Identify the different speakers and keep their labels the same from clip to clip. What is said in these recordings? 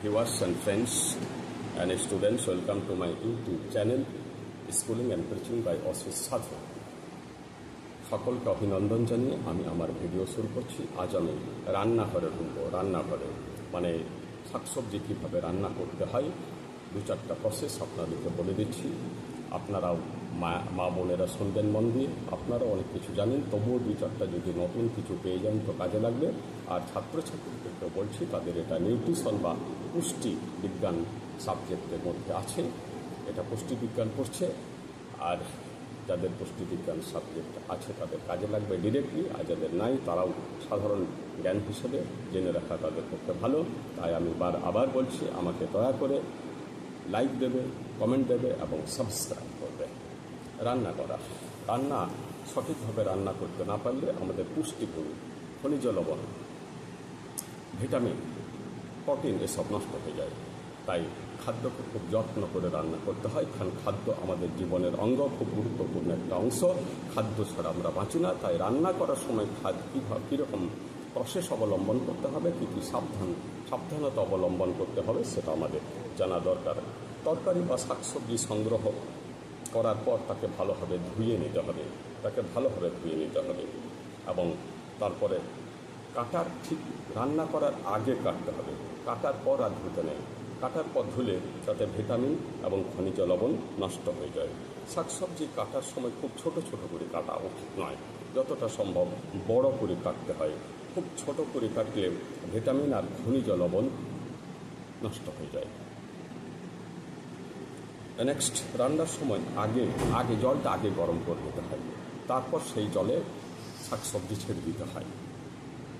Speaker 1: Viewers and friends and students, welcome to my YouTube channel Schooling and Preaching by Ossis Sadhu. সকলকে অভিনন্দন জানিয়ে আমি আমার video শুরু করছি। আজ আমি রান্নাঘরে ঢুকবো। রান্নাঘরে মানে শাকসবজি কীভাবে রান্না করতে হয় দু চারটা প্রসেস আপনাদেরকে বলে দিচ্ছি। আপনারাও মা বোনেরা শুনবেন মন দিয়ে। আপনারাও অনেক কিছু জানেন, তবুও দু চারটা যদি নতুন কিছু পেয়ে যান তো কাজে লাগবে। আর ছাত্রছাত্রীদেরকে বলছি তাদের এটা নিউট্রিশন বা পুষ্টি বিজ্ঞান সাবজেক্টের মধ্যে আছে, এটা পুষ্টিবিজ্ঞান পড়ছে। আর যাদের পুষ্টিবিজ্ঞান সাবজেক্ট আছে তাদের কাজে লাগবে ডিরেক্টলি, আর যাদের নাই তারাও সাধারণ জ্ঞান হিসেবে জেনে রাখা তাদের পক্ষে ভালো। তাই আমি আবার বলছি, আমাকে দয়া করে লাইক দেবে, কমেন্ট দেবে এবং সাবস্ক্রাইব করবে। রান্না সঠিকভাবে রান্না করতে না পারলে আমাদের পুষ্টিগুণ, খনিজ লবণ, ভিটামিন, প্রোটিন এসব নষ্ট হয়ে যায়। তাই খাদ্যকে খুব যত্ন করে রান্না করতে হয়, কারণ খাদ্য আমাদের জীবনের অঙ্গ, খুব গুরুত্বপূর্ণ একটা অংশ। খাদ্য ছাড়া আমরা বাঁচি না। তাই রান্না করার সময় কীরকম প্রসেস অবলম্বন করতে হবে, কী কী সাবধানতা অবলম্বন করতে হবে সেটা আমাদের জানা দরকার। তরকারি বা শাকসবজি সংগ্রহ করার পর তাকে ভালোভাবে ধুয়ে নিতে হবে, এবং তারপরে কাটার ঠিক রান্না করার আগে কাটতে হবে। কাটার পর আর ধুতে নেই। কাটার পর ধুলে তাতে ভিটামিন এবং খনিজ লবণ নষ্ট হয়ে যায়। শাকসবজি কাটার সময় খুব ছোট ছোট করে কাটা উচিত নয়, যতটা সম্ভব বড় করে কাটতে হয়। খুব ছোট করে কাটলে ভিটামিন আর খনিজ লবণ নষ্ট হয়ে যায়। নেক্সট, রান্নার সময় আগে জলটা গরম করে দিতে হয়, তারপর সেই জলে শাকসবজি ছেড়ে দিতে হয়।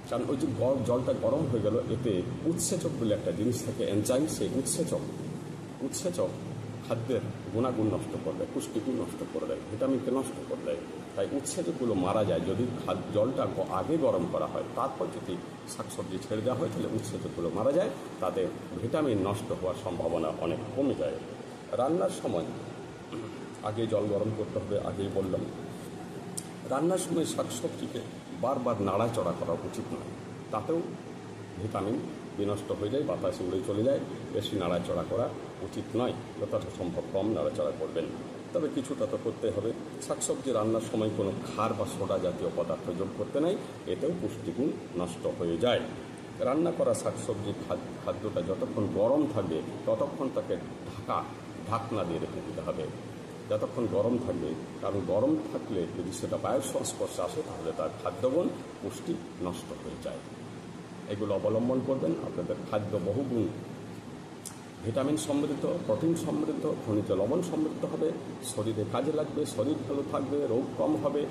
Speaker 1: কারণ ওই যে জলটা গরম হয়ে গেল, এতে উৎসেচক বলে একটা জিনিস থাকে, এনজাইম। সেই উৎসেচক খাদ্যের গুণাগুণ নষ্ট করে দেয়, পুষ্টিগুণ নষ্ট করে দেয়, ভিটামিনকে নষ্ট করে দেয়। তাই উৎসেচকগুলো মারা যায় যদি জলটা আগে গরম করা হয়। তারপর যদি শাকসবজি ছেড়ে দেওয়া হয় তাহলে উৎসেচকগুলো মারা যায়, তাতে ভিটামিন নষ্ট হওয়ার সম্ভাবনা অনেক কমে যায়। রান্নার সময় আগে জল গরম করতে হবে, আগেই বললাম। রান্নার সময় শাকসবজিকে বারবার নাড়াচড়া করা উচিত নয়, তাতেও ভিটামিন বিনষ্ট হয়ে যায়, বাতাসে উড়ে চলে যায়। বেশি নাড়াচড়া করা উচিত নয়, যতটা সম্ভব কম নাড়াচড়া করবেন। তবে কিছুটা তো করতে হবে। শাকসবজি রান্নার সময় কোনো ক্ষার বা সোডা জাতীয় পদার্থ যোগ করতে নাই, এতেও পুষ্টিগুণ নষ্ট হয়ে যায়। রান্না করা শাকসবজি খাদ্যটা যতক্ষণ গরম থাকবে ততক্ষণ তাকে ঢাকনা দিয়ে রেখে দিতে হবে, যতক্ষণ গরম থাকবে। কারণ গরম থাকলে যদি সেটা বায়ুর সংস্পর্শে আসে তাহলে তার খাদ্যগুণ পুষ্টি নষ্ট হয়ে যায়। এগুলো অবলম্বন করবেন। আপনাদের খাদ্য বহুগুণ ভিটামিন সমৃদ্ধ, প্রোটিন সমৃদ্ধ, খনিজ লবণ সমৃদ্ধ হবে, শরীরে কাজে লাগবে, শরীর ভালো থাকবে, রোগ কম হবে,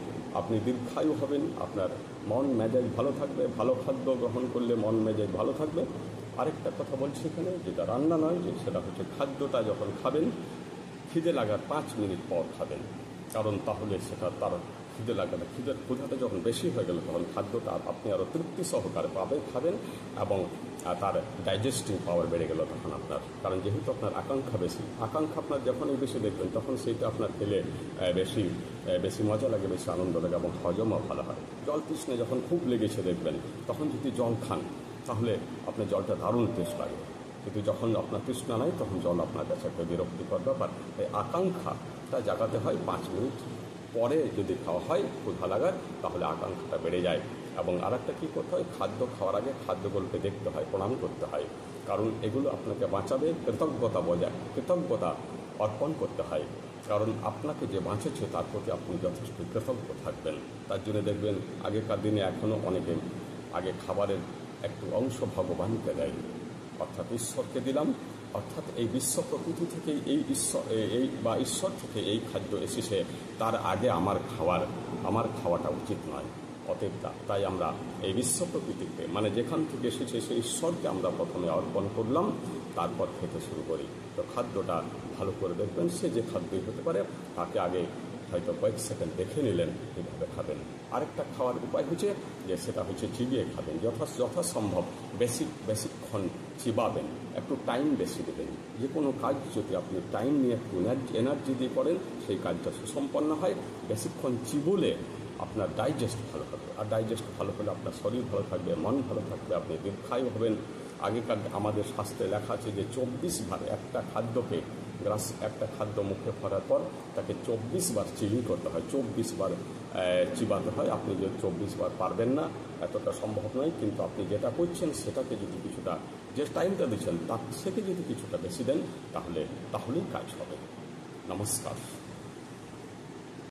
Speaker 1: আপনি দীর্ঘায়ু হবেন, আপনার মন মেজাজ ভালো থাকবে। ভালো খাদ্য গ্রহণ করলে মন মেজাজ ভালো থাকবে। আরেকটা কথা বলছি এখানে, যেটা রান্না নয়, যে সেটা হচ্ছে খাদ্যটা যখন খাবেন খিদে লাগার 5 মিনিট পর খাবেন। কারণ তাহলে সেটা তার ক্ষুধাটা যখন বেশি হয়ে গেল তখন খাদ্যটা আপনি আরও তৃপ্তি সহকারে খাবেন, এবং তার ডাইজেস্টিং পাওয়ার বেড়ে গেল তখন আপনার। কারণ যেহেতু আপনার আকাঙ্ক্ষা আপনার যখনই বেশি দেখবেন তখন সেইটা আপনার খেলে বেশি মজা লাগে, বেশি আনন্দ লাগে এবং হজমও ভালো হয়। জল তৃষ্ণা যখন খুব লেগেছে দেখবেন, তখন যদি জল খান তাহলে আপনার জলটা দারুণ টেস্ট লাগে। কিন্তু যখন আপনার তৃষ্ণা নাই তখন জল আপনার কাছে একটা বিরক্তিকর ব্যাপার। তাই আকাঙ্ক্ষাটা জাগাতে হয় 5 মিনিট পরে যদি খাওয়া হয় ক্ষুধা লাগার, তাহলে আকাঙ্ক্ষাটা বেড়ে যায়। এবং আরেকটা কী করতে হয়, খাদ্য খাওয়ার আগে খাদ্যগুলোকে দেখতে হয়, প্রণাম করতে হয়। কারণ এগুলো আপনাকে বাঁচাবে। কৃতজ্ঞতা অর্পণ করতে হয়, কারণ আপনাকে যে বাঁচেছে তার প্রতি আপনি যথেষ্ট কৃতজ্ঞ থাকবেন। তার জন্য দেখবেন আগেকার দিনে এখনও অনেকে আগে খাবারের একটু অংশ ভগবানকে দেয়, অর্থাৎ ঈশ্বরকে দিলাম। অর্থাৎ এই বিশ্ব প্রকৃতি থেকে ঈশ্বর থেকে এই খাদ্য এসেছে, তার আগে আমার খাওয়াটা উচিত নয়। অতএব তাই আমরা এই বিশ্ব প্রকৃতিকে, মানে যেখান থেকে এসেছে সেই ঈশ্বরকে আমরা প্রথমে অর্পণ করলাম, তারপর খেতে শুরু করি। তো খাদ্যটা ভালো করে দেখবেন, সে যে খাদ্যই হতে পারে তাকে আগে হয়তো কয়েক সেকেন্ড দেখে নিলেন, এইভাবে খাবেন। আরেকটা খাওয়ার উপায় হচ্ছে যে সেটা হচ্ছে চিবিয়ে খাবেন। যথাসম্ভব বেশিক্ষণ চিবাবেন, একটু টাইম বেশি দেবেন। যে কোনো কাজ যদি আপনি টাইম নিয়ে একটু এনার্জি দিয়ে করেন সেই কাজটা সুসম্পন্ন হয়। বেশিক্ষণ চিবুলে আপনার ডাইজেস্ট ভালো হবে, আর ডাইজেস্ট ভালো হলে আপনার শরীর ভালো থাকবে, মন ভালো থাকবে, আপনি দীর্ঘায়ু হবেন, আগেকার আমাদের শাস্ত্রে লেখা আছে যে 24 বার একটা খাদ্যকে একটা খাদ্য মুখে ভরার পর তাকে 24 বার চিলি করতে হয়, 24 বার চিবাতে হয়। আপনি যদি 24 বার পারবেন না, এতটা সম্ভব নয়, কিন্তু আপনি যেটা করছেন সেটাকে যদি কিছুটা, যে টাইমটা দিচ্ছেন তার থেকে যদি কিছুটা বেশি দেন তাহলেই কাজ হবে। নমস্কার।